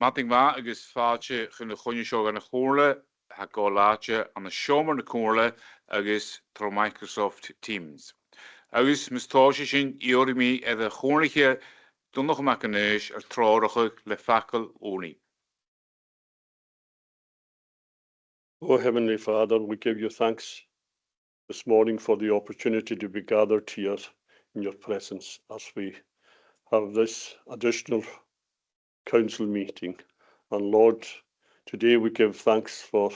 Mating ma agus fáte chun na chuine seo an na chóirle ha gá láte an na seomar na chóirle agus tro Microsoft Teams. Agus mistáise sin iorimi a chóirliche dúnach macanéis ar tráracha le facail óní. Oh, Heavenly Father, we give you thanks this morning for the opportunity to be gathered here in your presence as we have this additional council meeting. And Lord, today we give thanks for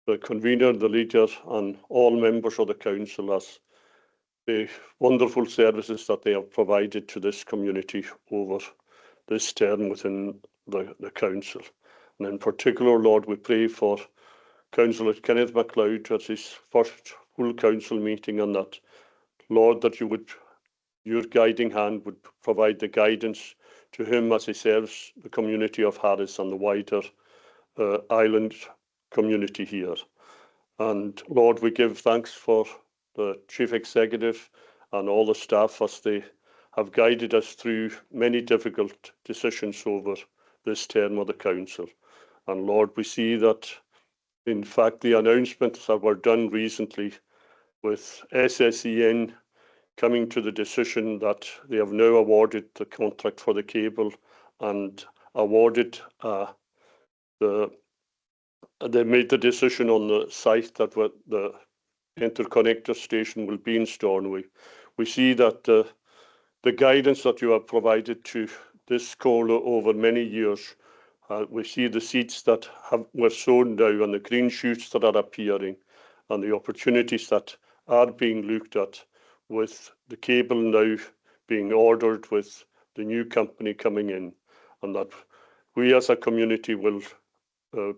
the convener, the leader, and all members of the council as the wonderful services that they have provided to this community over this term within the council. And in particular, Lord, we pray for Councillor Kenneth MacLeod at his first full council meeting, and that, Lord, that your guiding hand would provide the guidance to him as he serves the community of Harris and the wider island community here. And Lord, we give thanks for the Chief Executive and all the staff as they have guided us through many difficult decisions over this term of the council. And Lord, we see that, in fact, the announcements that were done recently with SSEN coming to the decision that they have now awarded the contract for the cable and awarded they made the decision on the site that the interconnector station will be in Stornoway. We see that the guidance that you have provided to this corner over many years, we see the seeds that were sown now and the green shoots that are appearing and the opportunities that are being looked at, with the cable now being ordered with the new company coming in, and that we as a community will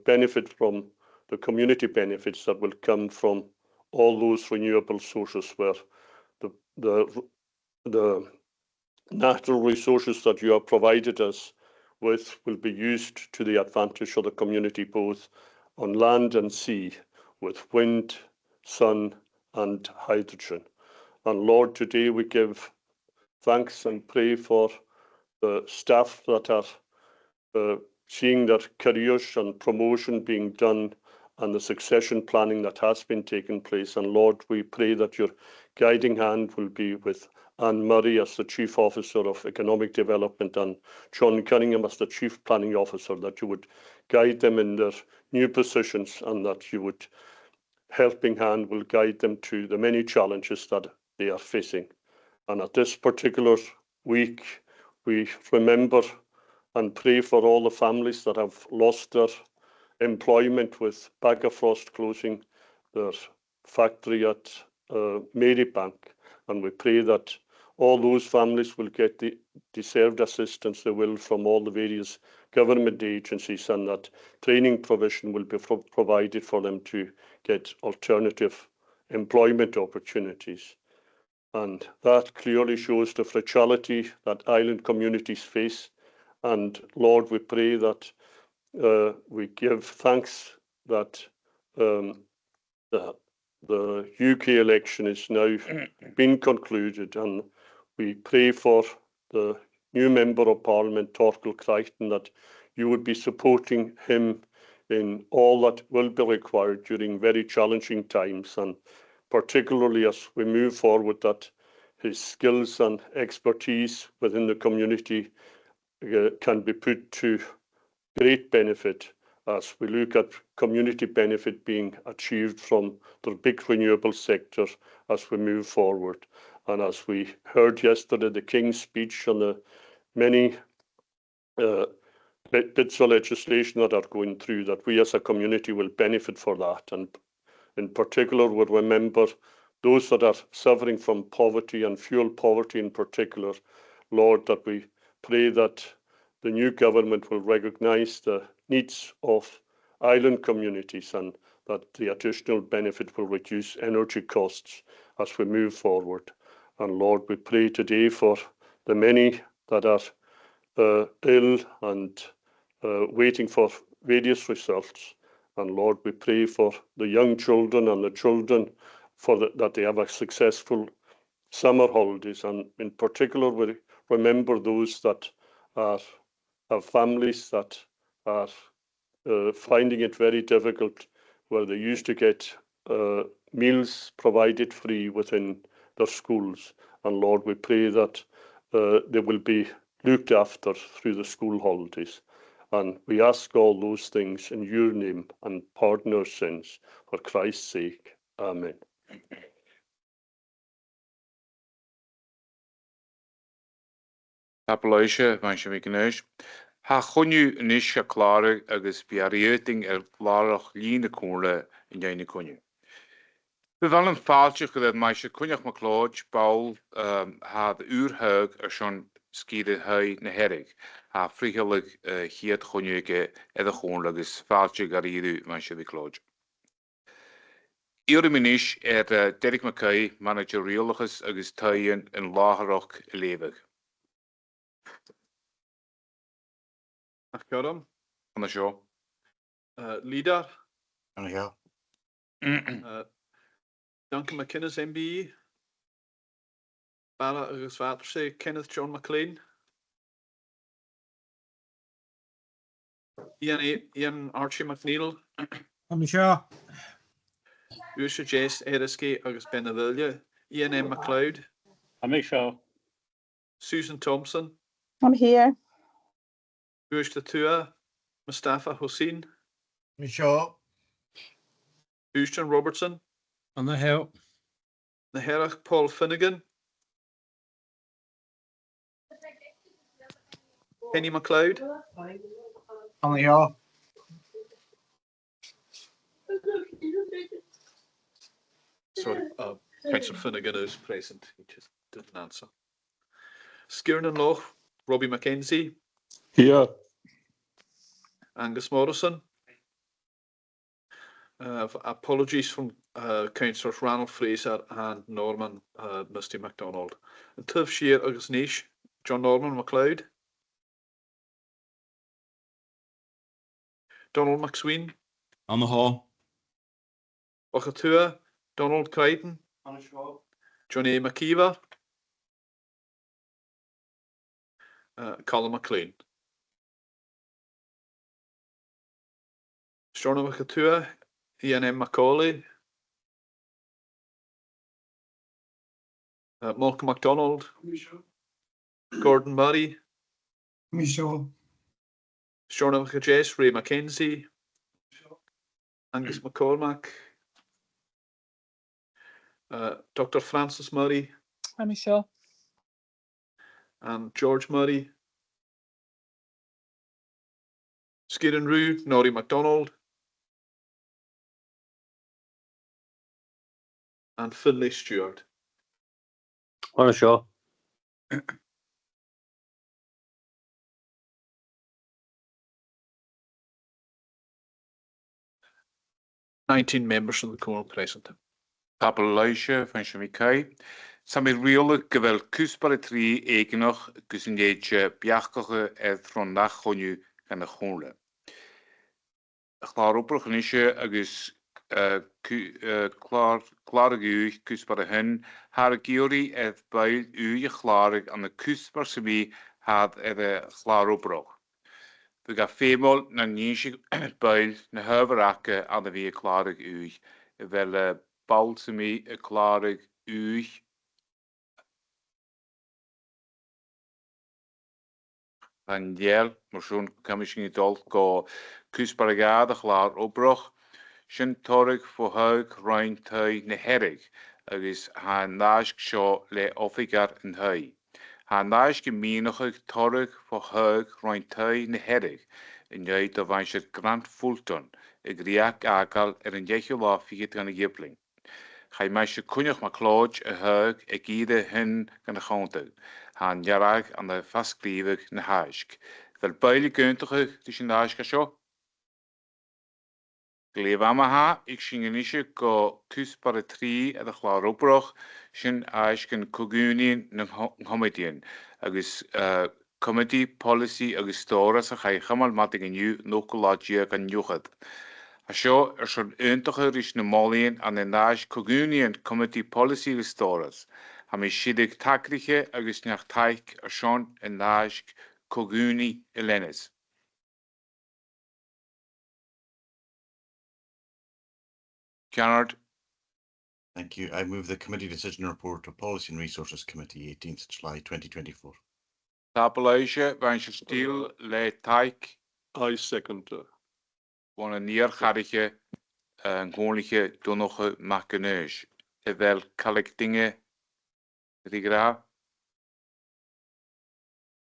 benefit from the community benefits that will come from all those renewable sources, where the natural resources that you have provided us with will be used to the advantage of the community, both on land and sea, with wind, sun and hydrogen. And Lord, today we give thanks and pray for the staff that are seeing their careers and promotion being done and the succession planning that has been taking place. And Lord, we pray that your guiding hand will be with Anne Murray as the Chief Officer of Economic Development and John Cunningham as the Chief Planning Officer, that you would guide them in their new positions and that you would helping hand will guide them to the many challenges that they are facing. And at this particular week, we remember and pray for all the families that have lost their employment, with Bagafrost closing their factory at Marybank. And we pray that all those families will get the deserved assistance they will from all the various government agencies, and that training provision will be provided for them to get alternative employment opportunities. And that clearly shows the fragility that island communities face. And Lord, we pray that we give thanks that the UK election is now been concluded, and we pray for the new Member of Parliament, Torquil Crichton, that you would be supporting him in all that will be required during very challenging times, and particularly as we move forward, that his skills and expertise within the community can be put to great benefit as we look at community benefit being achieved from the big renewable sector as we move forward. And as we heard yesterday, the King's speech on the many bits of legislation that are going through, that we as a community will benefit for that. And in particular, we'll remember those that are suffering from poverty and fuel poverty in particular. Lord, that we pray that the new government will recognise the needs of island communities and that the additional benefit will reduce energy costs as we move forward. And Lord, we pray today for the many that are ill and waiting for various results. And Lord, we pray for the young children and the children that they have a successful summer holidays. And in particular, we remember those that are have families that are finding it very difficult, where they used to get meals provided free within their schools. And Lord, we pray that they will be looked after through the school holidays. And we ask all those things in your name, and pardon our sins for Christ's sake. Amen. Tapalaisha, mae'n siarad gynnes. Ha chwniw yn eisiau clarig agos biarieting larach lŷn y cwnle yn ein y cwniw. Fe fel yn ffaltiach gyda'r mae eisiau cwniach mae clod bawl had hyg ar sion sgydau hau na herig. Ha ffrihilig hiad chwniw edrych cwnle agos ffaltiach ar iddw mae eisiau clod. I'r mynis Derek Mackay, manager reolachus agos taien yn laharach y lefyg. Ach Gorum. An y sio. Leader. An y sio. Duncan McInnes MBE. Bara agus Vaterse, Kenneth John McLean. Ian Archie McNeil. An y sio. Ursha Jace Eriske agus Benavilla. Ian M. McLeod. I'm sure. Susan Thompson. I'm here. Ursha Tua. Mustafa Hussein. An y sio. Houston Robertson. An y hill. Naherach Paul Finnegan. Penny McLeod. An y sio. Sorry, Councillor Finnegan is present. He just didn't answer. Skiernan Loch, Robbie Mackenzie. Here. Angus Morrison. Apologies from Councillors Ranald Fraser and Norman Misty MacDonald. And Tiff Shear agus Nish, John Norman MacLeod. Donald McSween. An y hall. Ochatua, Donald Crichton. John A. McKeever. Colin McLean. Storna Ochatua, Ian M. Macaulay. Malcolm MacDonald. Gordon Murray. Michael. Storna Ochajes, Ray Mackenzie. Angus McCormack. Dr. Francis Murray. I'm sure. And George Murray. Skidden Rue, Norrie MacDonald. And Finlay Stewart. On a sure. "19 members of the quorum present. Tapalaisha, mae'n siarad cael. Sam i'r riolig gyfel cwsbar y tri eginoch gysyngeidje biachgoche rhondach chwniw gan y chwnle. Chlar obrwch yn eisiau agos clar ag uwch cwsbar y hyn, har y giori bail uwch y chlar an y cwsbar sy'n mi had chlar obrwch. Fe ga ffemol na nisig bail na hyfer ac an y fi y clar ag uwch, fel bawl sy'n mi y clar ag uwch Van Diel, maar zo'n commissie niet al go kusparagade klaar opbroch. Shin torig voor huig ruimte ne herrig. Is han naast show le offigar en hui. Han naast gemeenig torig voor huig ruimte ne herrig. En jij dat van je grand fulton. Ik riak akal een jeetje lafie aan de jipling. Ga meisje kunnig maar kloot huig ik ieder hun kan de grond. Han jarag aan de vastklevig na haisk. Wel beide kuntige tussen de haisk zo. Gleef aan ha, ik ging niet go kusbare tri en de klaar oproch, zijn aisken kogunien en comedien. Agus comedy policy agus stora sa ga gamal matig en ju nokulaatje kan juchat. Zo zo'n eindige is na molien aan de naas kogunien comedy policy storas. Ham is sidig takriche agus nach taik a schon en naas cogúni Elenis. Kennard, Thank you. I move the committee decision report of Policy and Resources Committee, 18th July 2024. Tabalaisha, Vansha Steel, Le Taik, I second. Wan een neergarige, een gewoonlijke donnoge makeneus. Terwijl collectingen, rigra.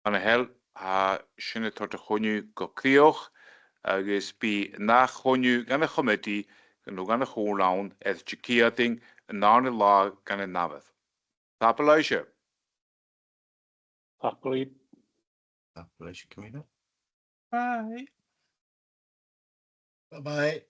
An hel, ha sinne tot de gonu go krioch, agus bi nach gonu gan de committee, gan no gan de gewoon et chikiating, en nane la gan de naveth. Tabalaisha, Happily. Appellation Committee. Bye. Bye-bye.